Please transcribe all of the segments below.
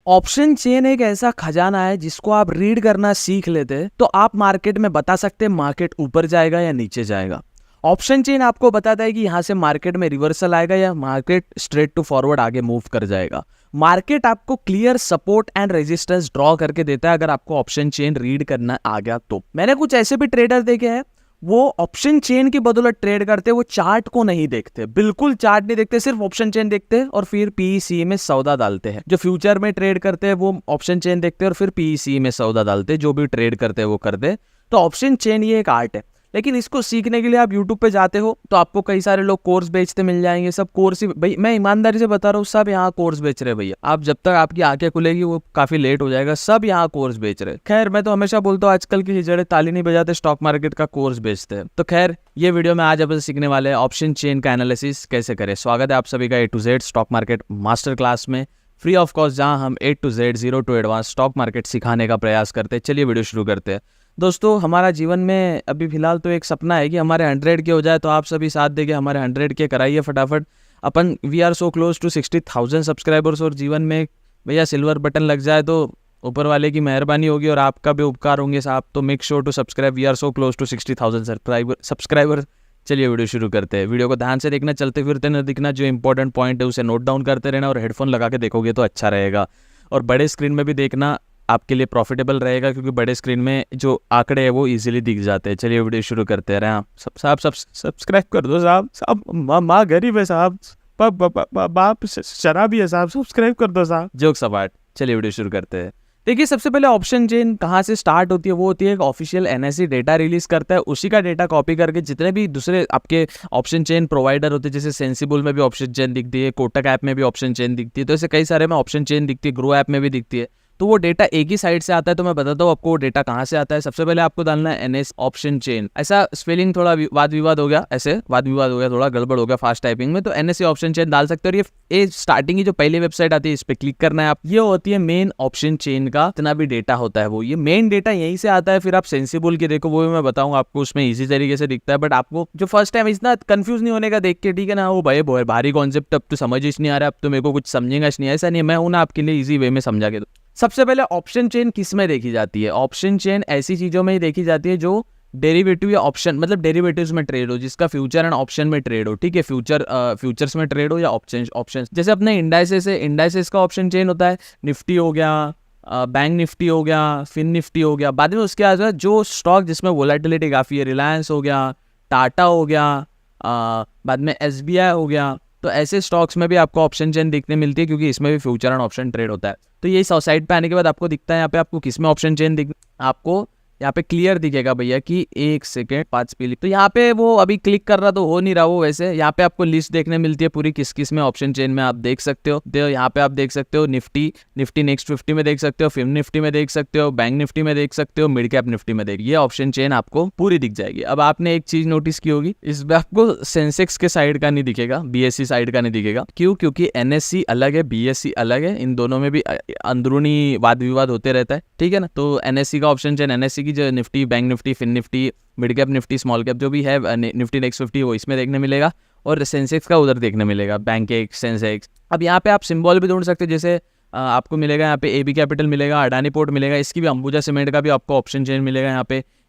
Option chain एक ऐसा खजाना है जिसको आप रीड करना सीख लेते हैं तो आप मार्केट में बता सकते हैं मार्केट ऊपर जाएगा या नीचे जाएगा। ऑप्शन चेन आपको बताता है कि यहाँ से मार्केट में रिवर्सल आएगा या मार्केट स्ट्रेट टू फॉरवर्ड आगे मूव कर जाएगा। मार्केट आपको clear support and resistance draw करके देता है अगर आपको ऑप्शन चेन रीड करना आ गया तो। मैंने कुछ ऐसे भी ट्रेडर देखे हैं वो ऑप्शन चेन की बदौलत ट्रेड करते, वो चार्ट को नहीं देखते, बिल्कुल चार्ट नहीं देखते, सिर्फ ऑप्शन चेन देखते हैं और फिर पीईसी में सौदा डालते हैं। जो फ्यूचर में ट्रेड करते हैं वो ऑप्शन चेन देखते हैं और फिर पीईसी में सौदा डालते हैं, जो भी ट्रेड करते हैं वो करते। तो ऑप्शन चेन ये एक आर्ट है, लेकिन इसको सीखने के लिए आप YouTube पे जाते हो तो आपको कई सारे लोग कोर्स बेचते मिल जाएंगे। सब कोर्स ही भाई, मैं ईमानदारी से बता रहा हूँ, सब यहाँ कोर्स बेच रहे हैं भैया। आप जब तक आपकी आंखें खुलेगी वो काफी लेट हो जाएगा, सब यहाँ कोर्स बेच रहे हैं। खैर मैं तो हमेशा बोलता हूँ आजकल की हिजड़े ताली नहीं बजाते, स्टॉक मार्केट का कोर्स बेचते हैं। तो खैर ये वीडियो में आज अपन सीखने वाले हैं ऑप्शन चेन का एनालिसिस कैसे करें। स्वागत है आप सभी का A to Z stock market master class में, फ्री ऑफ कॉस्ट, जहां हम A to Z zero to advance stock market सिखाने का प्रयास करते हैं। चलिए वीडियो शुरू करते हैं। दोस्तों हमारा जीवन में अभी फिलहाल तो एक सपना है कि हमारे 100 के हो जाए, तो आप सभी साथ देके हमारे 100 के कराइए फटाफट। अपन we are so close to 60,000 subscribers और जीवन में भैया सिल्वर बटन लग जाए तो ऊपर वाले की मेहरबानी होगी और आपका भी उपकार होंगे साहब। तो make sure to subscribe, we are so close to 60,000 subscriber. चलिए वीडियो शुरू करते हैं। वीडियो को ध्यान से देखना, चलते फिरते न दिखना, जो इंपॉर्टेंट पॉइंट है उसे नोट डाउन करते रहना और हेडफोन लगा के देखोगे तो अच्छा रहेगा। और बड़े स्क्रीन में भी देखना आपके लिए प्रॉफिटेबल रहेगा, क्योंकि बड़े स्क्रीन में जो आंकड़े हैं वो इजीली दिख जाते हैं। चलिए वीडियो शुरू करते हैं। साहब सब्सक्राइब कर दो साहब माँ गरीब है साहब, बाप शराबी है साहब, सब्सक्राइब कर दो साहब। जोक सपाट। चलिए वीडियो शुरू करते हैं। देखिए सबसे पहले ऑप्शन चेन कहाँ से स्टार्ट होती है, वो होती है एक ऑफिशियल एनएससी डेटा रिलीज करता है, उसी का डेटा कॉपी करके जितने भी दूसरे आपके ऑप्शन चेन प्रोवाइडर होते हैं, जैसे सेंसिबल में भी ऑप्शन चेन दिखती है, कोटक ऐप में भी ऑप्शन चेन दिखती है, तो ऐसे कई सारे में ऑप्शन चेन दिखती है, ग्रो ऐप में भी दिखती है। तो वो डेटा एक ही साइड से आता है। तो मैं बताता हूँ आपको वो डेटा कहाँ से आता है। सबसे पहले आपको डालना है एनएस ऑप्शन चेन। ऐसा स्पेलिंग थोड़ा वाद विवाद हो गया, ऐसे वाद विवाद हो गया, थोड़ा गड़बड़ हो गया फास्ट टाइपिंग में, तो एनएससी ऑप्शन चेन डाल सकते हो। और ये स्टार्टिंग की जो पहली वेबसाइट आती है इस पे क्लिक करना है आप। ये होती है मेन ऑप्शन चेन का जितना भी डेटा होता है वो, ये मेन डेटा यहीं से आता है। फिर आप सेंसिबल के देखो, वो भी मैं बताऊंगा आपको, उसमें इजी तरीके से दिखता है। बट आपको जो फर्स्ट टाइम इतना कंफ्यूज नहीं होने का देख के, ठीक है ना, वो भाई भारी कॉन्सेप्ट अब तो समझ ही नहीं आ रहा, अब तो मेरे को कुछ समझेगा नहीं, ऐसा नहीं। मैं हूं ना आपके लिए इजी वे में समझा के। सबसे पहले ऑप्शन चेन किस में देखी जाती है? ऑप्शन चेन ऐसी चीजों में ही देखी जाती है जो डेरिवेटिव या ऑप्शन, मतलब डेरिवेटिव्स में ट्रेड हो, जिसका फ्यूचर एंड ऑप्शन में ट्रेड हो, ठीक है, फ्यूचर्स में ट्रेड हो या ऑप्शन। जैसे अपने इंडाइसेस है, इंडाइसेस का ऑप्शन चेन होता है, निफ्टी हो गया, बैंक निफ्टी हो गया, फिन निफ्टी हो गया। बाद में उसके बाद जो स्टॉक जिसमें वोलेटिलिटी काफी है, रिलायंस हो गया, टाटा हो गया, बाद में SBI हो गया। तो ऐसे स्टॉक्स में भी आपको ऑप्शन चेन दिखने मिलती है, क्योंकि इसमें भी फ्यूचर एंड ऑप्शन ट्रेड होता है। तो ये साइड पे आने के बाद आपको दिखता है यहाँ पे आपको किस में ऑप्शन चेन दिख, आपको यहाँ पे क्लियर दिखेगा भैया कि 1 सेकेंड 5 पे। तो यहाँ पे वो अभी क्लिक कर रहा तो हो नहीं रहा वो, वैसे यहाँ पे आपको लिस्ट देखने मिलती है पूरी किस किस में ऑप्शन चेन में आप देख सकते हो। तो यहाँ पे आप देख सकते हो निफ्टी नेक्स्ट 50 में देख सकते हो, फिन निफ्टी में देख सकते हो, बैंक निफ्टी में देख सकते हो, मिड कैप निफ्टी में देख, ये ऑप्शन चेन आपको पूरी दिख जाएगी। अब आपने एक चीज नोटिस की होगी, इसमें आपको सेंसेक्स के साइड का नहीं दिखेगा, BSE साइड का नहीं दिखेगा। क्यों? क्योंकि NSE अलग है, BSE अलग है, इन दोनों में भी अंदरूनी वाद विवाद होते रहता है, ठीक है ना। तो NSE का ऑप्शन चेन, NSE की जो Nifty, bank Nifty, fin Nifty, mid cap Nifty, small cap जो भी है, निफ्टी नेक्स्ट 50 वो इसमें देखने मिलेगा, और सेंसेक्स का उधर देखने मिलेगा, बैंक एक सेंसेक्स। अब यहाँ पे आप सिंबल भी ढूंढ सकते हैं, जैसे आपको मिलेगा यहाँ पे AB कैपिटल मिलेगा, अडानी पोर्ट मिलेगा, इसकी भी अंबुजा सीमेंट का भी आपको ऑप्शन चेन मिलेगा।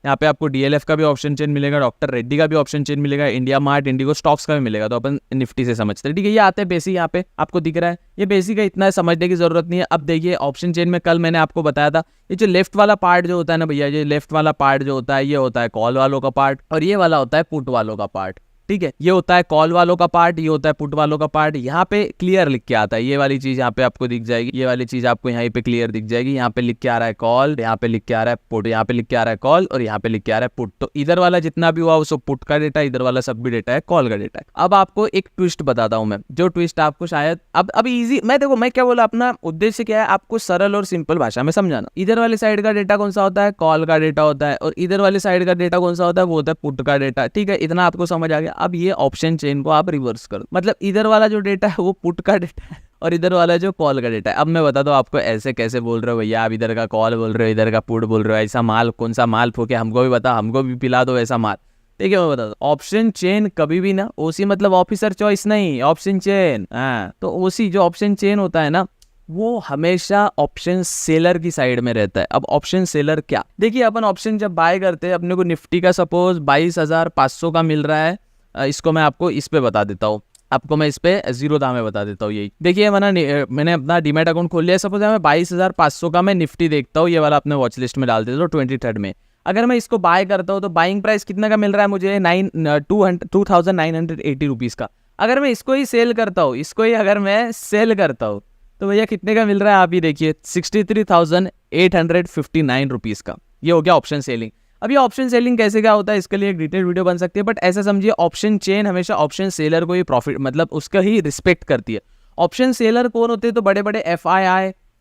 यहाँ पे आपको DLF का भी ऑप्शन चेन मिलेगा, डॉक्टर रेड्डी का भी ऑप्शन चेन मिलेगा, इंडिया मार्ट, इंडिगो स्टॉक्स का भी मिलेगा। तो अपन निफ्टी से समझते हैं, ठीक है। ये आते हैं बेसिक, यहाँ पे आपको दिख रहा है, ये बेसिक है, इतना समझने की जरूरत नहीं है। अब देखिए ऑप्शन चेन में कल मैंने आपको बताया था, ये जो लेफ्ट वाला पार्ट जो होता है ना भैया, ये लेफ्ट वाला पार्ट जो होता है, ये होता है कॉल वालों का पार्ट, और ये वाला होता है पुट वालों का पार्ट, ठीक है। ये होता है कॉल वालों का पार्ट, ये होता है पुट वालों का पार्ट। यहाँ पे क्लियर लिख के आता है, ये वाली चीज यहाँ पे आपको दिख जाएगी, ये वाली चीज आपको यहाँ पे क्लियर दिख जाएगी। यहाँ पे लिख के आ रहा है कॉल, यहाँ पे लिख के आ रहा है पुट, यहाँ पे लिख के आ रहा है कॉल, और यहाँ पे लिख के आ रहा है पुट। तो इधर वाला जितना भी हुआ वो सब पुट का डेटा, इधर वाला सब भी डेटा है कॉल का डेटा है। अब आपको एक ट्विस्ट बताता हूँ मैं, जो ट्विस्ट आपको शायद अब इजी, मैं देखो मैं क्या बोला, अपना उद्देश्य क्या है, आपको सरल और सिंपल भाषा में समझाना। इधर वाले साइड का डेटा कौन सा होता है? कॉल का डेटा होता है। और इधर वाले साइड का डेटा कौन सा होता है? वो होता है पुट का डेटा, ठीक है। इतना आपको समझ आ गया। अब ये ऑप्शन चेन को आप रिवर्स करो, मतलब इधर वाला जो डेटा है वो पुट का डेटा है और इधर वाला जो कॉल का डेटा है। अब मैं बताता हूँ आपको ऐसे कैसे बोल रहे हो भैया, आप इधर का कॉल बोल रहे हो, इधर का पुट बोल रहे हो, ऐसा माल कौन सा माल फोके, हमको भी बता, हमको भी पिला दो ऐसा माल, ठीक है। मैं बताता हूँ, ऑप्शन चेन कभी भी ना, OC मतलब ऑफिसर चॉइस नहीं, ऑप्शन चेन, हाँ। तो OC जो ऑप्शन चेन होता है ना, वो हमेशा ऑप्शन सेलर की साइड में रहता है। अब ऑप्शन सेलर क्या, देखिए अपन ऑप्शन जब बाय करते हैं अपने को निफ्टी का सपोज 22,500 का मिल रहा है, इसको मैं आपको इस पे बता देता हूँ, आपको मैं इस पे जीरो दाम में बता देता हूँ। यही देखिए मैंने अपना डीमैट अकाउंट खोल लिया, सपोज मैं 22,500 का मैं निफ्टी देखता हूँ, ये वाला अपने वॉच लिस्ट में डाल देता हूँ 23rd में। अगर मैं इसको बाय करता हूँ तो बाइंग प्राइस कितना का मिल रहा है मुझे 2,980 रुपीज़ का। अगर मैं इसको ही सेल करता हूँ, इसको ही अगर मैं सेल करता हूँ तो भैया कितने का मिल रहा है आप ही देखिए 63,859 रुपीज़ का। ये हो गया ऑप्शन सेलिंग। अब ये ऑप्शन सेलिंग कैसे क्या होता है इसके लिए एक डिटेल वीडियो बन सकती है, बट ऐसा समझिए ऑप्शन चेन हमेशा ऑप्शन सेलर को ही प्रॉफिट मतलब उसका ही रिस्पेक्ट करती है। ऑप्शन सेलर कौन होते हैं, तो बड़े बड़े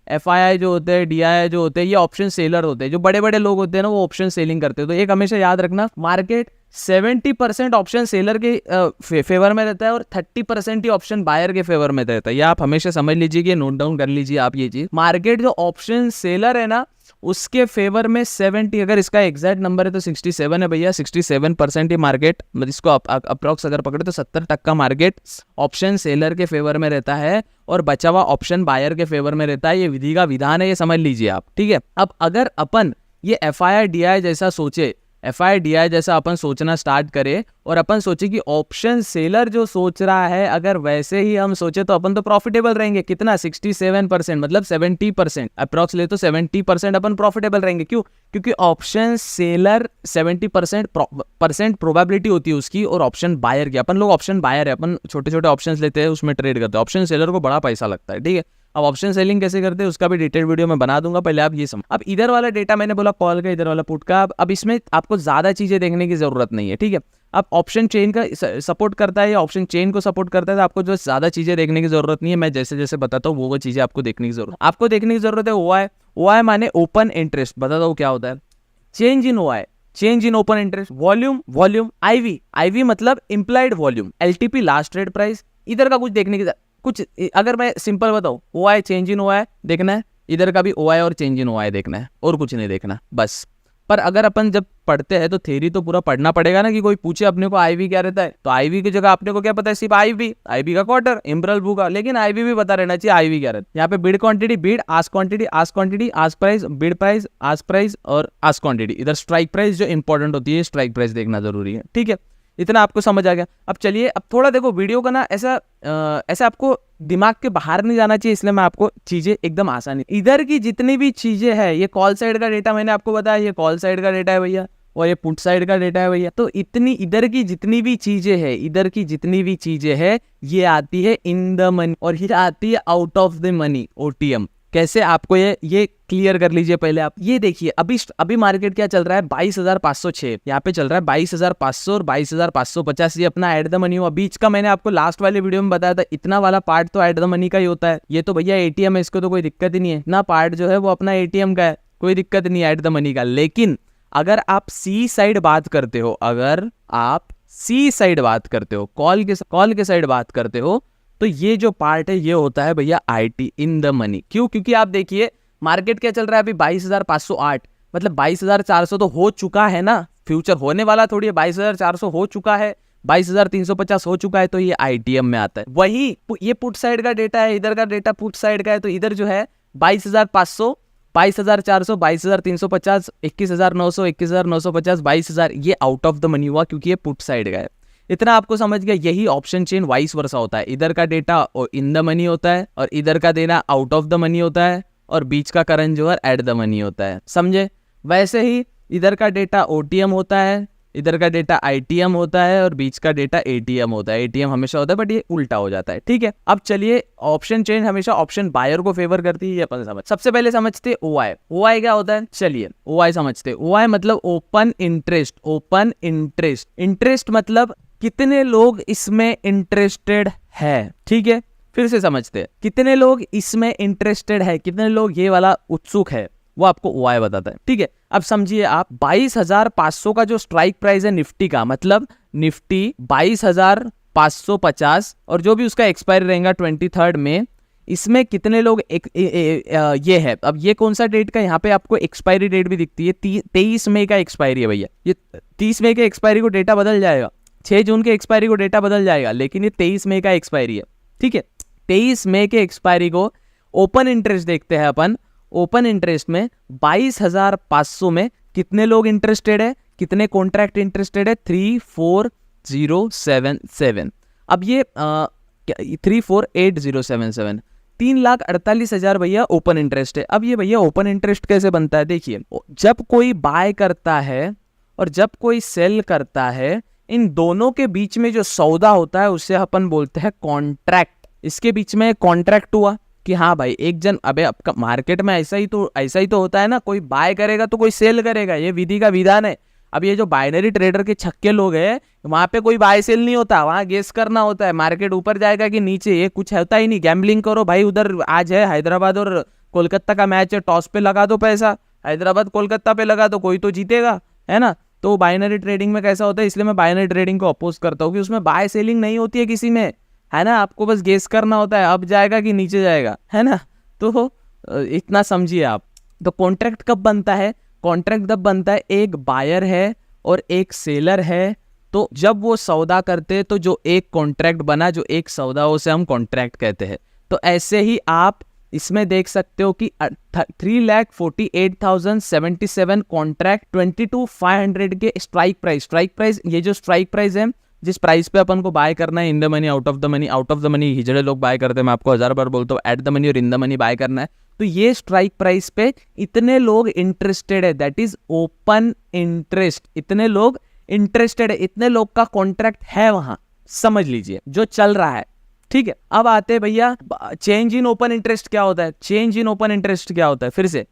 एफआईआई जो होते हैं, डीआईआई जो होते हैं, ये ऑप्शन सेलर होते हैं। जो बड़े बड़े लोग होते हैं ना वो ऑप्शन सेलिंग करते हैं। तो एक हमेशा याद रखना, मार्केट 70% ऑप्शन सेलर के फेवर में रहता है और 30% ही ऑप्शन बायर के फेवर में रहता है। ये आप हमेशा समझ लीजिए कि नोट डाउन कर लीजिए आप ये चीज। मार्केट जो ऑप्शन सेलर है ना उसके फेवर में 70, अगर इसका एग्जैक्ट नंबर है तो 67 है भैया। 67% ही मार्केट, मतलब इसको अप्रॉक्स अगर पकड़े तो 70% मार्केट ऑप्शन सेलर के फेवर में रहता है और बचा हुआ ऑप्शन बायर के फेवर में रहता है। ये विधि का विधान है, ये समझ लीजिए आप, ठीक है। अब अगर अपन ये एफआईआई जैसा सोचे, एफआईआई जैसा अपन सोचना स्टार्ट करे और अपन सोचे कि ऑप्शन सेलर जो सोच रहा है अगर वैसे ही हम सोचे तो अपन तो प्रॉफिटेबल रहेंगे। कितना 67%, मतलब 70% अप्रॉक्स ले तो 70% अपन प्रॉफिटेबल रहेंगे। क्यों? क्योंकि ऑप्शन सेलर 70% प्रोबेबिलिटी होती है उसकी और ऑप्शन बायर की, अपन लोग ऑप्शन बायर है, अपन छोटे छोटे ऑप्शन लेते हैं उसमें ट्रेड करते हैं। ऑप्शन सेलर को बड़ा पैसा लगता है, ठीक है। अब ऑप्शन सेलिंग कैसे करते हैं उसका भी डिटेल वीडियो में बना दूंगा, पहले आप ये समझ। अब इधर वाला डेटा मैंने बोला कॉल का, इधर वाला पुट का। अब इसमें आपको ज्यादा चीजें देखने की जरूरत नहीं है, ठीक है। अब ऑप्शन चेन का सपोर्ट करता है या ऑप्शन चेन को सपोर्ट करता है तो आपको जो ज्यादा चीजें देखने की जरूरत नहीं है। मैं जैसे जैसे बताता हूँ वो चीजें आपको देखने की जरूरत, आपको देखने की जरूरत है। ओआई माने ओपन इंटरेस्ट, बताता हूँ क्या होता है। Change in OI, change in open interest, volume, IV मतलब implied volume, LTP last trade price. इधर का कुछ देखने की कुछ, अगर मैं सिंपल बताऊं, ओआई चेंज इन ओआई देखना है, इधर का भी ओआई और चेंज इन ओआई देखना है और कुछ नहीं देखना बस। पर अगर अपन जब पढ़ते हैं तो थ्योरी तो पूरा पढ़ना पड़ेगा ना, कि कोई पूछे अपने को आईवी क्या रहता है तो आईवी की जगह अपने को क्या पता है, सिर्फ आईवी का क्वार्टर इम्ब्रल बुक का, लेकिन आईवी भी पता रहना चाहिए आईवी क्या रहता है। यहाँ पे bid quantity, bid ask quantity, ask quantity, ask price, bid price, ask price और आस्क क्वांटिटी। इधर स्ट्राइक प्राइस जो इंपॉर्टेंट होती है, स्ट्राइक प्राइस देखना जरूरी है, ठीक है। इतना आपको समझ आ गया। अब चलिए अब थोड़ा देखो वीडियो का ना ऐसा आपको दिमाग के बाहर नहीं जाना चाहिए, इसलिए मैं आपको चीजें एकदम आसानी, इधर की जितनी भी चीजें हैं, ये कॉल साइड का डेटा मैंने आपको बताया, ये कॉल साइड का डेटा है भैया और ये पुट साइड का डेटा है भैया। तो इतनी इधर की जितनी भी चीजें हैं, इधर की जितनी भी चीजें हैं ये आती है इन द मनी और ये आती है out of the money, OTM. कैसे आपको ये क्लियर कर लीजिए पहले आप। ये देखिए अभी मार्केट क्या चल रहा है 22,506, यहाँ पे चल रहा है 22,500 और 22,550, ये अपना एट द मनी हुआ। बीच का मैंने आपको लास्ट वाले वीडियो में बताया था, इतना वाला पार्ट तो एट द मनी का ही होता है। ये तो भैया एटीएम है, इसको तो कोई दिक्कत ही नहीं है, इतना पार्ट जो है वो अपना एटीएम का है, कोई दिक्कत नहीं है एट द मनी का। लेकिन अगर आप सी साइड बात करते हो, अगर आप सी साइड बात करते हो, कॉल के साइड बात करते हो, तो ये जो पार्ट है ये होता है भैया आईटी इन द मनी। क्यों? क्योंकि आप देखिए मार्केट क्या चल रहा है अभी 22,508, मतलब 22,400 तो हो चुका है ना, फ्यूचर होने वाला थोड़ी है, 22,400 हो चुका है, 22,350 हो चुका है, तो ये आईटीएम में आता है। वही ये पुट साइड का डेटा है, इधर का डेटा पुट साइड का है, तो इधर जो है 22,500, 22,400, 22,350, 21,900, 21,950, 22,000, ये आउट ऑफ द मनी हुआ क्योंकि ये पुट साइड का है। इतना आपको समझ गया। यही ऑप्शन चेन वाइस वर्सा होता है, इधर का डेटा इन द मनी होता है और इधर का देना आउट ऑफ द मनी होता है और बीच का करंट जो है एट द मनी होता है, समझे। वैसे ही इधर का डेटा ओटीएम होता है, इधर का डेटा आईटीएम होता है और बीच का डेटा एटीएम होता है। एटीएम हमेशा होता है बट ये उल्टा हो जाता है, ठीक है। अब चलिए ऑप्शन चेन हमेशा ऑप्शन बायर को फेवर करती है, ये अपन समझ। सबसे पहले समझते ओआई। ओआई क्या होता है, चलिए ओआई समझते। ओआई मतलब open interest, open interest, interest मतलब कितने लोग इसमें इंटरेस्टेड है, ठीक है। फिर से समझते हैं, कितने लोग इसमें इंटरेस्टेड है, कितने लोग ये वाला उत्सुक है, वो आपको ओआई बताता है, ठीक है। अब समझिए आप 22,500 का जो स्ट्राइक प्राइस है निफ्टी का, मतलब निफ्टी 22,550 और जो भी उसका एक्सपायरी रहेगा 23rd में, इसमें कितने लोग ये है। अब ये कौन सा डेट का, यहाँ पे आपको एक्सपायरी डेट भी दिखती है, 23 मई का एक्सपायरी है भैया। ये 30 मई के एक्सपायरी को डेटा बदल जाएगा, 6 जून के एक्सपायरी को डेटा बदल जाएगा, लेकिन ये 23 मई का एक्सपायरी है, ठीक है। 23 मई के एक्सपायरी को ओपन इंटरेस्ट देखते हैं अपन। ओपन इंटरेस्ट में 22,500 में कितने लोग इंटरेस्टेड है, कितने कॉन्ट्रैक्ट इंटरेस्टेड है, 348,077। अब ये 348,077, 3,48,000 भैया ओपन इंटरेस्ट है। अब ये भैया ओपन इंटरेस्ट कैसे बनता है, देखिए जब कोई बाय करता है और जब कोई सेल करता है, इन दोनों के बीच में जो सौदा होता है उसे अपन बोलते हैं कॉन्ट्रैक्ट। इसके बीच में कॉन्ट्रैक्ट हुआ कि हाँ भाई एक जन, अबे आपका मार्केट में ऐसा ही तो होता है ना, कोई बाय करेगा तो कोई सेल करेगा, ये विधि का विधान है। अब ये जो बाइनरी ट्रेडर के छक्के लोग हैं, वहां पे कोई बाय सेल नहीं होता, वहां गेस करना होता है मार्केट ऊपर जाएगा कि नीचे, ये कुछ होता ही नहीं। गैम्बलिंग करो भाई, उधर आज है हैदराबाद और कोलकाता का मैच है, टॉस पे लगा दो पैसा, हैदराबाद कोलकाता पे लगा दो, कोई तो जीतेगा, है ना। तो बाइनरी ट्रेडिंग में कैसा होता है, इसलिए मैं बाइनरी ट्रेडिंग को अपोज करता हूँ कि उसमें बाय सेलिंग नहीं होती है किसी में, है ना। आपको बस गेस करना होता है अब जाएगा कि नीचे जाएगा, है ना। तो इतना समझिए आप। तो कॉन्ट्रैक्ट कब बनता है, कॉन्ट्रैक्ट तब बनता है एक बायर है और एक सेलर है, तो जब वो सौदा करते तो जो एक कॉन्ट्रैक्ट बना, जो एक सौदा, उसे हम कॉन्ट्रैक्ट कहते हैं। तो ऐसे ही आप इसमें देख सकते हो कि 3,48,077 कॉन्ट्रैक्ट, 22,500 के स्ट्राइक प्राइस, ये जो स्ट्राइक प्राइस है जिस प्राइस पे अपन को बाय करना है, in the money, out of the money हिजड़े लोग बाय करते हैं, मैं आपको 1000 बार बोलता हूँ, एट द मनी और इन द मनी बाय करना है। तो ये स्ट्राइक प्राइस पे इतने लोग इंटरेस्टेड है, दैट इज ओपन इंटरेस्ट। इतने लोग इंटरेस्टेड है, इतने लोग का कॉन्ट्रैक्ट है वहां, समझ लीजिए जो चल रहा है, ठीक है। अब आते हैं भैया चेंज इन ओपन इंटरेस्ट क्या होता है। चेंज इन ओपन इंटरेस्ट क्या होता है, फिर से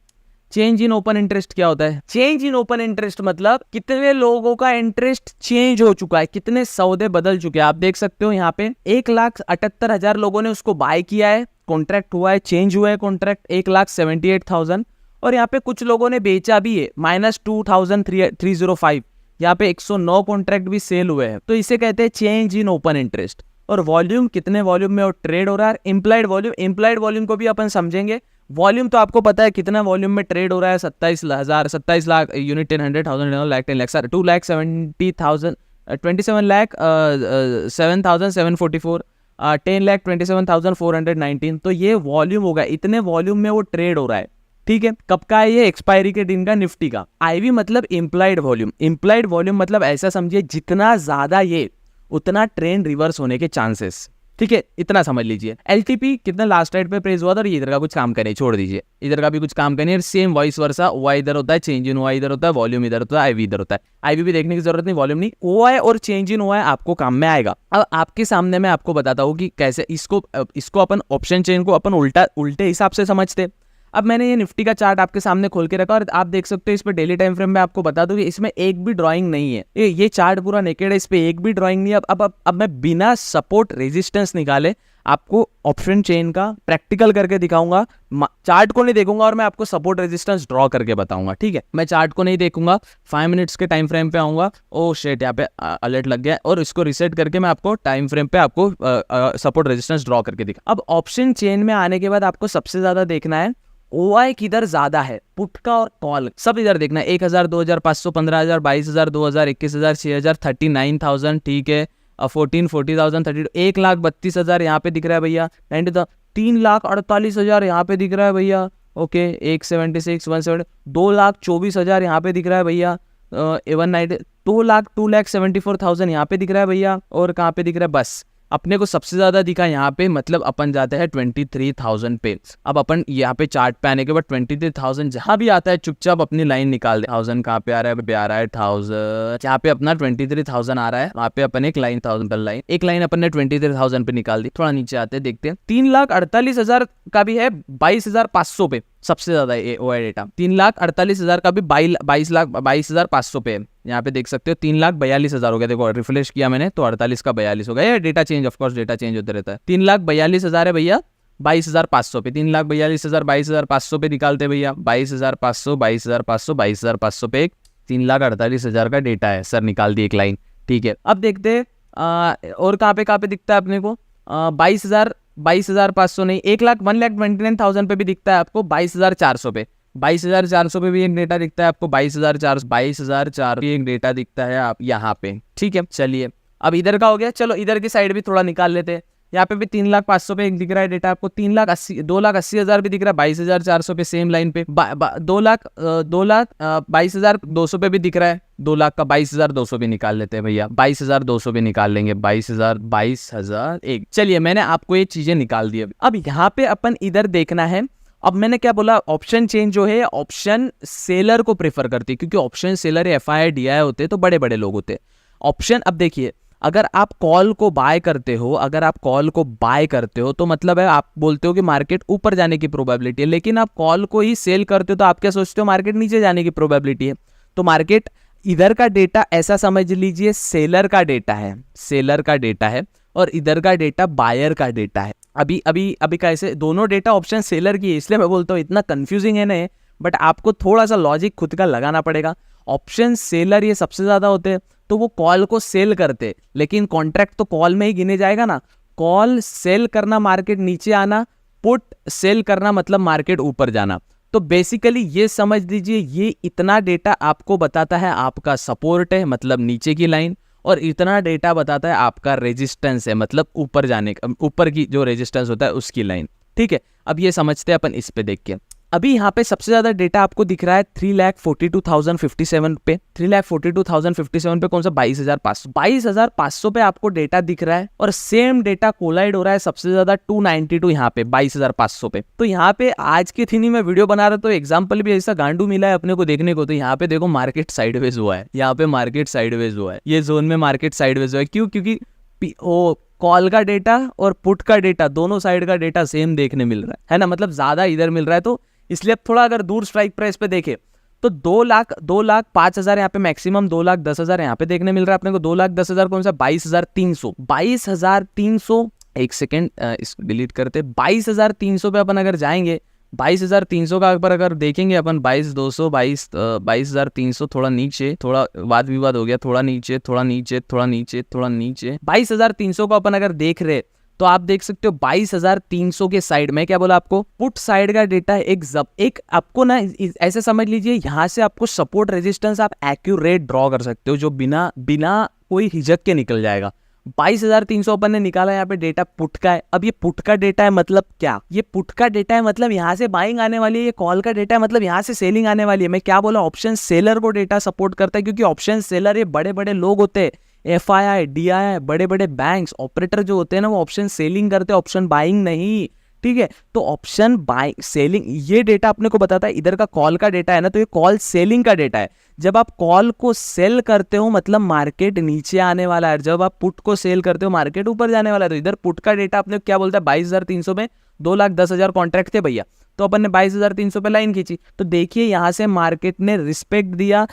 चेंज इन ओपन इंटरेस्ट क्या होता है। चेंज इन ओपन इंटरेस्ट मतलब कितने लोगों का इंटरेस्ट चेंज हो चुका है, कितने सौदे बदल चुके हैं। आप देख सकते हो यहाँ पे 1,78,000 लोगों ने उसको बाय किया है, कॉन्ट्रैक्ट हुआ है, चेंज हुआ है कॉन्ट्रैक्ट 1,78,000, और यहाँ पे कुछ लोगों ने बेचा भी है, -2,305। यहाँ पे 109 कॉन्ट्रैक्ट भी सेल हुए हैं। तो इसे कहते हैं चेंज इन ओपन इंटरेस्ट। और वॉल्यूम, कितने वॉल्यूम में वो ट्रेड हो रहा है, इम्प्लाइड वॉल्यूम को भी अपन समझेंगे। वॉल्यूम तो आपको पता है कितना वॉल्यूम में ट्रेड हो रहा है, 27 लाख यूनिट, 10,000 लाख 10 लाख 2,70,000 27,744 10,27,419। तो ये वॉल्यूम होगा, इतने वॉल्यूम में वो ट्रेड हो रहा है, ठीक है। कब का है ये, एक्सपायरी के दिन का, निफ्टी का। आईवी मतलब इम्प्लाइड वॉल्यूम मतलब ऐसा समझिए जितना ज्यादा ये उतना ट्रेंड रिवर्स होने के चांसेस, ठीक है, इतना समझ लीजिए। एलटीपी कितना लास्ट राइट पे प्रेस हुआ था, और ये इधर का कुछ काम करे, छोड़ दीजिए, इधर का भी कुछ काम करनी है। सेम वॉइस वर्सा, ओआई इधर होता है, चेंज इन ओआई इधर होता है, वॉल्यूम इधर होता है, आईवी इधर होता है। आईवी भी देखने की जरूरत नहीं, वॉल्यूम नहीं, ओआई और चेंज इन ओआई आपको काम में आएगा। अब आपके सामने मैं आपको बताता हूँ कि कैसे इसको अपन ऑप्शन चेन को अपन उल्टे हिसाब से समझते। अब मैंने ये निफ्टी का चार्ट आपके सामने खोल के रखा और आप देख सकते हो इस पे डेली टाइम फ्रेम में आपको बता दूं कि इसमें एक भी ड्राइंग नहीं है, ये चार्ट पूरा नेकेड है, इस पे एक भी ड्राइंग नहीं है। अब मैं बिना सपोर्ट रेजिस्टेंस निकाले आपको ऑप्शन चेन का प्रैक्टिकल करके दिखाऊंगा। चार्ट को नहीं देखूंगा और मैं आपको सपोर्ट रेजिस्टेंस ड्रॉ करके बताऊंगा, ठीक है। मैं चार्ट को नहीं देखूंगा, 5 मिनट्स के टाइम फ्रेम पे आऊंगा। ओ शेट, यहाँ पे अलर्ट लग गया, और इसको रिसेट करके मैं आपको टाइम फ्रेम पे आपको सपोर्ट रेजिस्टेंस ड्रॉ करके दिखा। अब ऑप्शन चेन में आने के बाद आपको सबसे ज्यादा देखना है ओआई किधर ज्यादा है, पुट का और कॉल, सब इधर देखना है। 1,000, 2,000, 500, 15,000, 22,000, 2,000, 21,000, 6,000, 39,000, ठीक है, 40,000, 30, 1,32,000 यहाँ पे दिख रहा है भैया, 3,48,000 यहाँ पे दिख रहा है भैया, ओके, 176, 170, 2,24,000 यहाँ पे दिख रहा है भैया, 190, 2,74,000 यहाँ पे दिख रहा है भैया, और कहाँ पे दिख रहा है, बस अपने को सबसे ज्यादा दिखा यहाँ पे, मतलब अपन जाते हैं 23,000 पे। अब अपन यहाँ पे चार्ट पे आने के बाद 23,000 जहां भी आता है चुपचाप अपनी लाइन निकाल दे। 1000 कहाँ पे आ रहा है, पे आ रहा है 1000, यहाँ पे अपना 23,000 आ रहा है, वहाँ पे अपन एक लाइन 1000 पर लाइन, एक लाइन अपन ने 23,000 पे निकाल दी। थोड़ा नीचे आते हैं, देखते हैं 3,48,000 का भी है 22,500 पे, सबसे ज्यादा ओआई डेटा। 3,48,000 का भी 22,500 पे है, यहाँ पे देख सकते हो 3,42,000 हो गया। देखो रिफ्रेश किया मैंने तो 48 का 42 हो गया, ये data change, of course data change होता रहता है। 3,42,000 है भैया 22,500 पे, 3,42,000 22,500 पे निकालते भैया, 22,500 22,500 22,500 पे 3,48,000 का डेटा है सर, निकाल दी एक लाइन, ठीक है। अब देखते हैं और कहाँ पे दिखता है अपने को, 22,500 नहीं, 1,29,000 पे भी दिखता है आपको, 22,400 पे, 22,400 पे भी एक डेटा दिखता है आपको, 22,400 एक डेटा दिखता है आप यहाँ पे, ठीक है। चलिए अब इधर का हो गया, चलो इधर की साइड भी थोड़ा निकाल लेते हैं। यहाँ पे भी 3,05,000 पे एक दिख रहा है डेटा आपको, 2,80,000 भी दिख रहा है, 22,400 पे सेम लाइन पे, 2,22,200 पे भी दिख रहा है, 2 लाख का 22,200 भी निकाल लेते हैं भैया, 22,200 भी निकाल लेंगे, 22,001। चलिए मैंने आपको ये चीजें निकाल दी। अब यहाँ पे अपन इधर देखना है। अब मैंने क्या बोला, ऑप्शन चेन जो है ऑप्शन सेलर को प्रेफर करती है, क्योंकि ऑप्शन सेलर FI DI होते हैं तो बड़े बड़े लोग होते हैं। ऑप्शन, अब देखिए अगर आप कॉल को बाय करते हो, तो मतलब है आप बोलते हो कि मार्केट ऊपर जाने की प्रोबेबिलिटी है, लेकिन आप कॉल को ही सेल करते हो तो आप क्या सोचते हो, मार्केट नीचे जाने की प्रोबेबिलिटी है। तो मार्केट इधर का डेटा ऐसा समझ लीजिए सेलर का डेटा है और इधर का डेटा बायर का डेटा है। अभी कैसे दोनों डेटा ऑप्शन सेलर की है, इसलिए मैं बोलता हूँ इतना कंफ्यूजिंग है ना, बट आपको थोड़ा सा लॉजिक खुद का लगाना पड़ेगा। ऑप्शन सेलर ये सबसे ज्यादा होते हैं, तो वो कॉल को सेल करते, लेकिन कॉन्ट्रैक्ट तो कॉल में ही गिने जाएगा ना। कॉल सेल करना मार्केट नीचे आना, पुट सेल करना मतलब मार्केट ऊपर जाना। तो बेसिकली ये समझ लीजिए, ये इतना डेटा आपको बताता है आपका सपोर्ट है मतलब नीचे की लाइन, और इतना डेटा बताता है आपका रेजिस्टेंस है मतलब ऊपर जाने का, ऊपर की जो रेजिस्टेंस होता है उसकी लाइन। ठीक है, अब ये समझते हैं अपन इस पे देख के। अभी यहाँ पे सबसे ज्यादा डेटा आपको दिख रहा है 3,42,057 पे, 3,42,057 पे कौन सा, 22,500 पे आपको डेटा दिख रहा है, और सेम डेटा कोलाइड हो रहा है सबसे ज्यादा 292 यहाँ पे 22,500 पे। तो यहाँ पे आज के थीनी में वीडियो बना रहा, तो एग्जाम्पल भी ऐसा गांडू मिला है अपने को देखने को। तो यहाँ पे देखो मार्केट साइडवेज हुआ है, ये जोन में मार्केट साइडवेज हुआ है। क्यों? क्योंकि कॉल का डेटा और पुट का डेटा दोनों साइड का डेटा सेम देखने मिल रहा है ना, मतलब ज्यादा इधर मिल रहा है। तो इसलिए अब थोड़ा अगर दूर स्ट्राइक प्राइस पे देखे तो 2,05,000 यहाँ पे मैक्सिमम, 2,10,000 यहाँ पे देखने मिल रहा है अपने को। 2,10,000 कौन सा, 22,300, एक सेकेंड इसको डिलीट करते, 22,300 पे अपन अगर जाएंगे, 22,300 का अगर देखेंगे अपन, 22,200, 22,300, थोड़ा नीचे, थोड़ा वाद विवाद हो गया, थोड़ा नीचे 22,300 को अपन अगर देख रहे तो आप देख सकते हो 22,300 के साइड में क्या बोला आपको, पुट साइड का डेटा है एक आपको ना ऐसे समझ लीजिए, यहाँ से आपको सपोर्ट रेजिस्टेंस आप एक्यूरेट ड्रॉ कर सकते हो, जो बिना कोई हिचक के निकल जाएगा। 22,300 अपन ने निकाला, यहाँ पे डेटा पुट का है। अब ये पुट का डेटा है मतलब क्या, ये पुट का डेटा है मतलब यहाँ से बाइंग आने वाली है, ये कॉल का डेटा है मतलब यहाँ से सेलिंग आने वाली है। मैं क्या बोला, ऑप्शन सेलर को डेटा सपोर्ट करता है, क्योंकि ऑप्शन सेलर ये बड़े बड़े लोग होते हैं, FI DI बड़े बड़े बैंक्स ऑपरेटर जो होते हैं ना, वो ऑप्शन सेलिंग करते हैं, ऑप्शन बाइंग नहीं। ठीक है, तो ऑप्शन बाइंग सेलिंग ये डेटा अपने को बताता है। इधर का कॉल का डेटा है ना, तो ये कॉल सेलिंग का डेटा है। जब आप कॉल को सेल करते हो मतलब मार्केट नीचे आने वाला है, जब आप पुट को सेल करते हो मार्केट ऊपर जाने वाला है। तो इधर पुट का डेटा अपने क्या बोलता है, 22,300 में 2,10,000 कॉन्ट्रैक्ट थे भैया, तो अपन ने 22,300 पे लाइन खींची। तो देखिए यहाँ से मार्केट ने रिस्पेक्ट दिया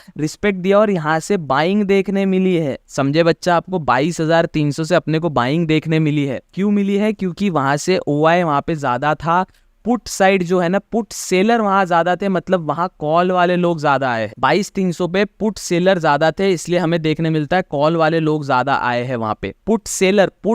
और यहाँ से बाइंग देखने मिली है। समझे बच्चा, आपको 22,300 से अपने को बाइंग देखने मिली है। क्यों मिली है? क्योंकि वहां से OI वहां पे ज्यादा था, पुट साइड जो है ना, पुट सेलर वहां ज्यादा थे, मतलब वहां कॉल वाले लोग ज्यादा आए। 22,300 पे पुट सेलर ज्यादा थे, इसलिए हमें देखने मिलता है कॉल वाले लोग ज्यादा आए हैं वहां पे। पुट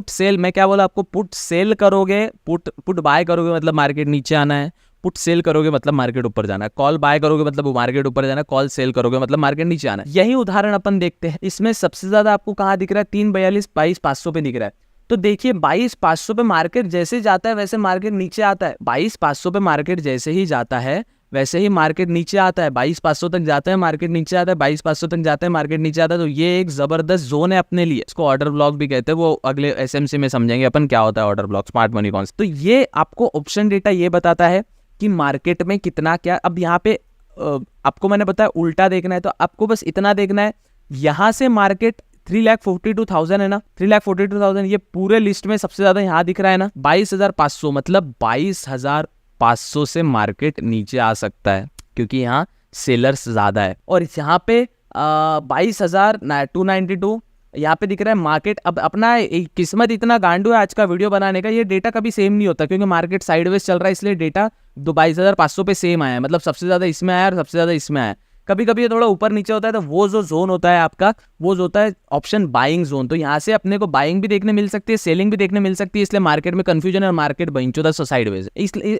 सेल मैं क्या बोला आपको, पुट सेल करोगे, पुट बाय करोगे मतलब मार्केट नीचे आना है, पुट सेल करोगे मतलब मार्केट ऊपर जाना है, कॉल बाय करोगे मतलब मार्केट ऊपर जाना है, कॉल सेल करोगे मतलब मार्केट नीचे आना है। यही उदाहरण अपन देखते हैं। इसमें सबसे ज्यादा आपको कहाँ दिख रहा है, 3,42, 22,500 पे दिख रहा है। तो देखिए 22,500 पे मार्केट जैसे जाता है वैसे मार्केट नीचे आता है। 22,500 पे मार्केट जैसे ही जाता है वैसे ही मार्केट नीचे आता है। 22,500 तक जाता है मार्केट नीचे आता है, 22,500 तक जाता है मार्केट नीचे आता है। तो ये एक जबरदस्त जोन है अपने लिए, इसको ऑर्डर ब्लॉक भी कहते हैं। वो अगले SMC में समझेंगे अपन क्या होता है order block, smart money concept. तो ये आपको ऑप्शन डेटा ये बताता है कि मार्केट में कितना क्या। अब यहाँ पे आपको मैंने बताया उल्टा देखना है, तो आपको बस इतना देखना है, यहाँ से मार्केट 3,42,000 है ना, 3,42,000 ये पूरे लिस्ट में सबसे ज्यादा यहाँ दिख रहा है ना। 22,500 मतलब 22,500 से मार्केट नीचे आ सकता है, क्योंकि यहाँ सेलर्स ज्यादा है। और यहाँ पे 22,292 यहाँ पे दिख रहा है मार्केट। अब अपना किस्मत इतना गांडू है आज का वीडियो बनाने का, ये डेटा कभी सेम नहीं होता, क्योंकि मार्केट साइडवेज चल रहा है, इसलिए डेटा 22,500 पे सेम आया है, मतलब सबसे ज्यादा इसमें आया और सबसे ज्यादा इसमें आया। कभी कभी ये थोड़ा ऊपर नीचे होता है, तो वो जो जोन होता है आपका, वो जो होता है ऑप्शन बाइंग जोन। तो यहाँ से अपने को बाइंग भी देखने मिल सकती है, सेलिंग भी देखने मिल सकती है, इसलिए मार्केट में कंफ्यूजन है और मार्केट बंचोदा साइडवेज है।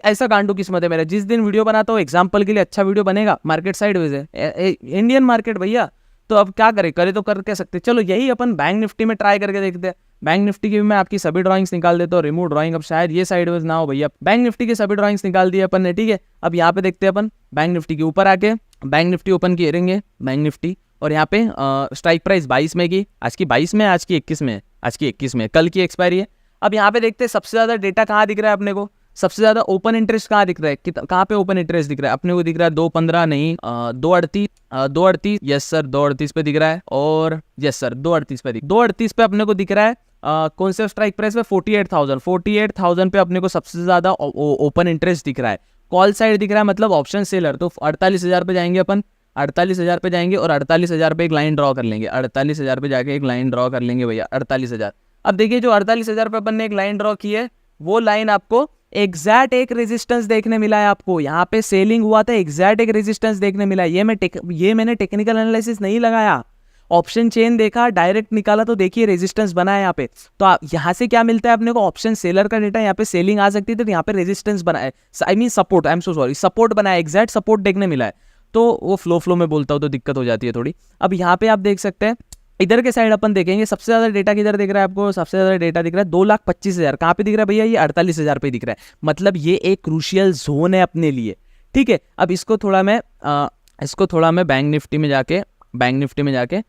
ऐसा गांडू किस्मत है मेरा। जिस दिन वीडियो बनाता हूँ एग्जाम्पल के लिए अच्छा वीडियो बनेगा, मार्केट साइडवेज है, इंडियन मार्केट भैया। तो अब क्या करे तो कर क्या सकते। चलो यही अपन बैंक निफ्टी में ट्राई करके देखते हैं। बैंक निफ्टी की भी मैं आपकी सभी ड्राइंग्स निकाल देता हूँ, रिमूव ड्राइंग। अब शायद ये साइडवेज ना हो भैया। बैंक निफ्टी की सभी ड्राइंग्स निकाल दी अपन ने, ठीक है। अब यहाँ पे देखते हैं अपन बैंक निफ्टी के ऊपर आके, बैंक निफ्टी ओपन करेंगे, बैंक निफ्टी, और यहाँ पे स्ट्राइक प्राइस 22 में की, आज की 22 में, आज की 21 में, आज की 21 में, कल की एक्सपायरी है। अब यहाँ पे देखते हैं सबसे ज्यादा डेटा कहाँ दिख रहा है अपने को, सबसे ज्यादा ओपन इंटरेस्ट कहाँ दिख रहा है, कहाँ पे ओपन इंटरेस्ट दिख रहा है अपने को, दिख रहा है 2.15 नहीं 2.38, यस सर 2.38 पे दिख रहा है, और यस सर 2.38 पे अपने को दिख रहा है। कौन से स्ट्राइक प्राइस पे 48,000 पे अपने को सबसे ज्यादा ओपन इंटरेस्ट दिख रहा है। कॉल साइड दिख रहा है, मतलब ऑप्शन सेलर, तो 48,000 पे जाएंगे अपन, 48,000 पे जाएंगे और 48,000 पे एक लाइन ड्रॉ कर लेंगे, 48,000 पे जाके एक लाइन ड्रॉ कर लेंगे भैया 48,000। अब देखिए जो 48,000 पे अपन ने एक लाइन ड्रॉ की है, वो लाइन आपको एग्जैक्ट एक रेजिस्टेंस देखने मिला है। आपको यहाँ पे सेलिंग हुआ था, एग्जैक्ट एक रेजिस्टेंस देखने मिला है। ये मैंने टेक्निकल एनालिसिस नहीं लगाया, ऑप्शन चेन देखा, डायरेक्ट निकाला, तो देखिए रेजिस्टेंस बना है यहाँ पे। तो यहाँ से क्या मिलता है अपने को, ऑप्शन सेलर का डेटा, यहाँ पे सेलिंग आ सकती है तो यहाँ पे रेजिस्टेंस बना है, I mean support, I am so sorry, support बना है, एग्जैक्ट सपोर्ट देखने मिला है। तो वो फ्लो में बोलता हूँ तो दिक्कत हो जाती है थोड़ी। अब यहाँ पे आप देख सकते हैं इधर के साइड अपन देखेंगे, सबसे ज्यादा डेटा किधर दिख रहा है आपको, सबसे ज्यादा डेटा दिख रहा है 2,25,000। कहाँ पे दिख रहा है भैया, ये 48,000 पे दिख रहा है। मतलब ये एक क्रूशियल जोन है अपने लिए, ठीक है। अब इसको थोड़ा मैं बैंक निफ्टी में जाके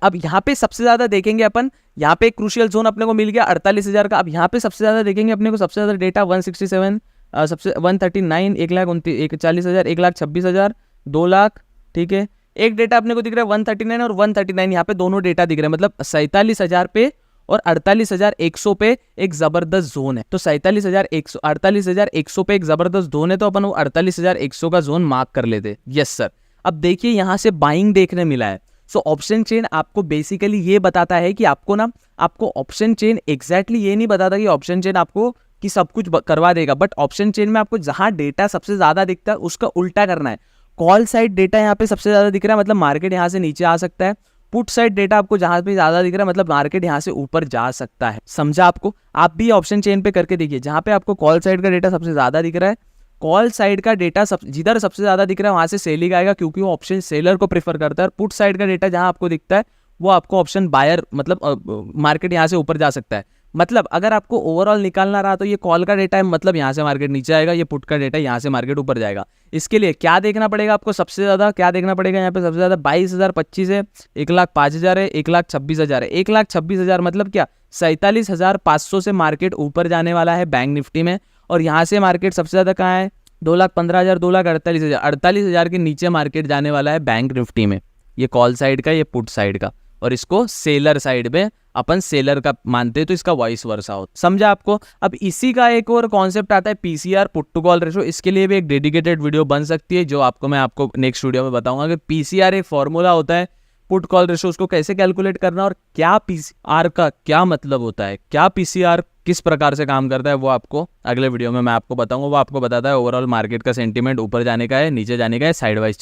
अब यहाँ पे सबसे ज्यादा देखेंगे अपन, यहाँ पे एक क्रूशियल जोन अपने को मिल गया 48,000 का। अब यहाँ पे सबसे ज्यादा देखेंगे अपने को, सबसे ज्यादा डेटा 167, सबसे 139, 1,40,000, 1,26,000, 2 लाख, ठीक है। एक डेटा अपने को दिख रहा है 139 और 139, यहाँ पे दोनों डेटा दिख रहे हैं, मतलब 47,000 पे और 48,100 पे एक जबरदस्त जोन है। तो 48,100 पे एक जबरदस्त जोन है, तो अपन वो 48,100 का जोन मार्क कर लेते। Yes sir. अब देखिए यहाँ से बाइंग देखने मिला है। सो ऑप्शन चेन आपको बेसिकली ये बताता है कि आपको ऑप्शन चेन एग्जैक्टली ये नहीं बताता कि ऑप्शन चेन आपको कि सब कुछ करवा देगा, बट ऑप्शन चेन में आपको जहां डेटा सबसे ज्यादा दिखता है उसका उल्टा करना है। कॉल साइड डेटा यहाँ पे सबसे ज्यादा दिख रहा है, मतलब मार्केट यहाँ से नीचे आ सकता है। पुट साइड डेटा आपको जहां पे ज्यादा दिख रहा है, मतलब मार्केट यहाँ से ऊपर जा सकता है। समझा आपको? आप भी ऑप्शन चेन पे करके देखिए, जहां पे आपको कॉल साइड का डेटा सबसे ज्यादा दिख रहा है, कॉल साइड का डेटा जिधर सबसे ज्यादा दिख रहा है वहां से सेलिंग आएगा, क्योंकि वो ऑप्शन सेलर को प्रेफर करता है। और पुट साइड का डेटा जहां आपको दिखता है वो आपको ऑप्शन बायर, मतलब मार्केट यहाँ से ऊपर जा सकता है। मतलब अगर आपको ओवरऑल निकालना रहा तो ये कॉल का डेटा है, मतलब यहाँ से मार्केट नीचे आएगा, ये पुट का डेटा यहाँ से मार्केट ऊपर जाएगा। इसके लिए क्या देखना पड़ेगा आपको, सबसे ज्यादा क्या देखना पड़ेगा यहाँ पे, सबसे ज्यादा 22,025 है, 1,05,000 है, 1,26,000 है। 1,26,000 मतलब क्या, 47,500 से मार्केट ऊपर जाने वाला है बैंक निफ्टी में। और यहाँ से मार्केट सबसे ज्यादा कहाँ है, 2,15,000, 2,48,000, 48,000 के नीचे मार्केट जाने वाला है बैंक निफ्टी में। ये कॉल साइड का, ये पुट साइड का, और इसको सेलर साइड में अपन सेलर का मानते हैं, तो इसका वॉइस वर्सा हो। समझा आपको? अब इसी का एक और कॉन्सेप्ट आता है PCR, put to call ratio. इसके लिए भी एक डेडिकेटेड वीडियो बन सकती है, जो मैं आपको नेक्स्ट वीडियो में बताऊंगा कि पीसीआर एक फॉर्मूला होता है, पुट कॉल रेशो उसको कैसे कैलकुलेट करना, और क्या पीसीआर का क्या मतलब होता है, क्या पीसीआर किस प्रकार से काम करता है, वो आपको अगले वीडियो में मैं आपको बताऊंगा। वो आपको बताता है ओवरऑल मार्केट का सेंटीमेंट ऊपर जाने का है, नीचे जाने का है, साइडवेज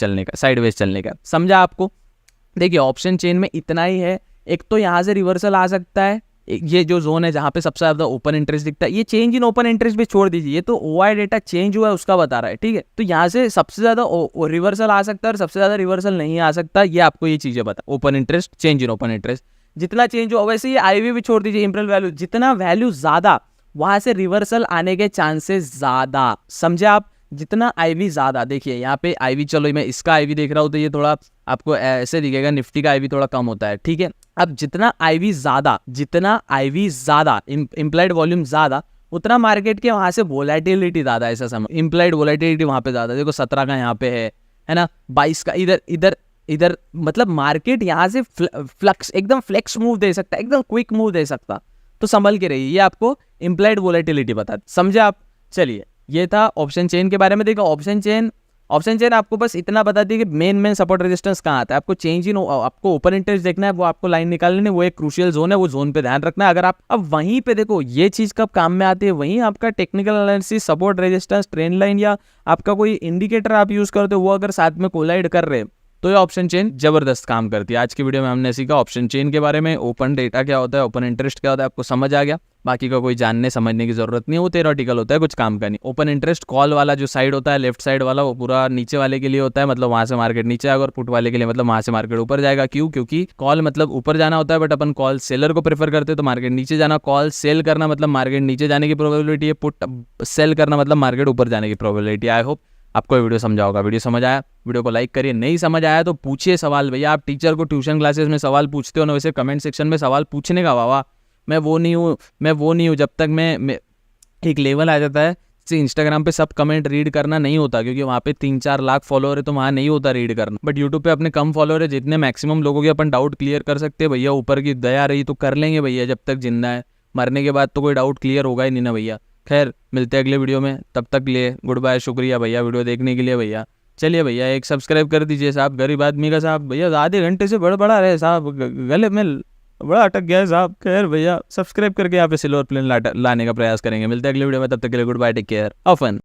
चलने का। समझा आपको? देखिए ऑप्शन चेन में इतना ही है। एक तो यहाँ से रिवर्सल आ सकता है, ये जो जोन है जहाँ पे सबसे ज्यादा ओपन इंटरेस्ट दिखता है, ये चेंज इन ओपन इंटरेस्ट भी छोड़ दीजिए, ये तो ओआई डेटा चेंज हुआ है उसका बता रहा है, ठीक है। तो यहाँ से सबसे ज्यादा रिवर्सल आ सकता है और सबसे ज्यादा रिवर्सल नहीं आ सकता, ये आपको ये चीजें बता। Open interest, change in open interest जितना चेंज हो, वैसे ये आईवी भी छोड़ दीजिए, इंपीरियल वैल्यू, जितना वैल्यू ज्यादा वहां से रिवर्सल आने के चांसेस ज्यादा। समझे आप? जितना आईवी ज्यादा, देखिए यहाँ पे आईवी, चलो मैं इसका आईवी देख रहा हूँ तो ये थोड़ा आपको ऐसे दिखेगा, निफ्टी का आईवी थोड़ा कम होता है, ठीक है। अब जितना आईवी ज्यादा, इम्प्लाइड वॉल्यूम ज्यादा, उतना मार्केट के वहां से वोलेटिलिटी ज्यादा, ऐसा समझ, इम्प्लाइड वोलेटिलिटी वहां पे ज्यादा। देखो 17 का यहाँ पे है ना, 22 का इधर मतलब मार्केट यहाँ से एकदम फ्लेक्स मूव दे सकता है, एकदम क्विक मूव दे सकता, तो संभल के रहिए। ये आपको इम्प्लाइड वोलेटिलिटी बता, समझे आप? चलिए, ये था ऑप्शन चेन के बारे में। देखो ऑप्शन चेन आपको बस इतना बताती है कि मेन सपोर्ट रेजिस्टेंस कहाँ आता है। आपको चेंज इन, आपको ओपन इंटरेस्ट देखना है, वो आपको लाइन निकालनी है, वो एक क्रूशियल जोन है, वो जोन पे ध्यान रखना है। अगर आप अब वहीं पे देखो ये चीज कब काम में आती है, वहीं आपका technical analysis, support resistance, trend line या आपका कोई इंडिकेटर आप यूज करते हो, वो अगर साथ में कोलाइड कर रहे हैं तो ये ऑप्शन चेन जबरदस्त काम करती है। आज की वीडियो में हमने सीखा ऑप्शन चेन के बारे में, ओपन डेटा क्या होता है, ओपन इंटरेस्ट क्या होता है, आपको समझ आ गया। बाकी का कोई जानने समझने की जरूरत नहीं है, वो थ्योरेटिकल होता है, कुछ काम का नहीं। ओपन इंटरेस्ट कॉल वाला जो साइड होता है, लेफ्ट साइड वाला, वो पूरा नीचे वाले के लिए होता है, मतलब वहां से मार्केट नीचे आएगा, और पुट वाले के लिए मतलब वहां से मार्केट ऊपर जाएगा। क्यों? क्योंकि कॉल मतलब ऊपर जाना होता है, बट अपन कॉल सेलर को प्रेफर करते हैं तो मार्केट नीचे जाना। कॉल सेल करना मतलब मार्केट नीचे जाने की प्रोबेबिलिटी है, पुट सेल करना मतलब मार्केट ऊपर जाने की प्रोबेबिलिटी। आई होप आपको ये वीडियो समझा होगा। वीडियो समझ आया, वीडियो को लाइक करिए। नहीं समझ आया तो पूछिए सवाल। भैया आप टीचर को ट्यूशन क्लासेस में सवाल पूछते हो ना, वैसे कमेंट सेक्शन में सवाल पूछने का वाह। मैं वो नहीं हूँ जब तक मैं एक लेवल आ जाता है इंस्टाग्राम पे सब कमेंट रीड करना नहीं होता, क्योंकि वहाँ पे 3-4 लाख फॉलोअर है तो वहाँ नहीं होता रीड करना। बट यूट्यूब पे अपने कम फॉलोअर है, जितने मैक्सिमम लोगों के अपन डाउट क्लियर कर सकते हैं भैया, ऊपर की दया रही तो कर लेंगे भैया, जब तक जिंदा है। मरने के बाद तो कोई डाउट क्लियर होगा ही नहीं ना भैया। खैर मिलते हैं अगले वीडियो में, तब तक लिए गुड बाय। शुक्रिया भैया वीडियो देखने के लिए भैया। चलिए भैया एक सब्सक्राइब कर दीजिए साहब, गरीब आदमी का साहब। भैया आधे घंटे से बड़ा रहे साहब, गले में बड़ा अटक गया है साहब। खैर भैया सब्सक्राइब करके यहाँ पे सिल्वर प्लेन लाने का प्रयास करेंगे। मिलते हैं अगले वीडियो में, तब तक के लिए goodbye, take care, of fun.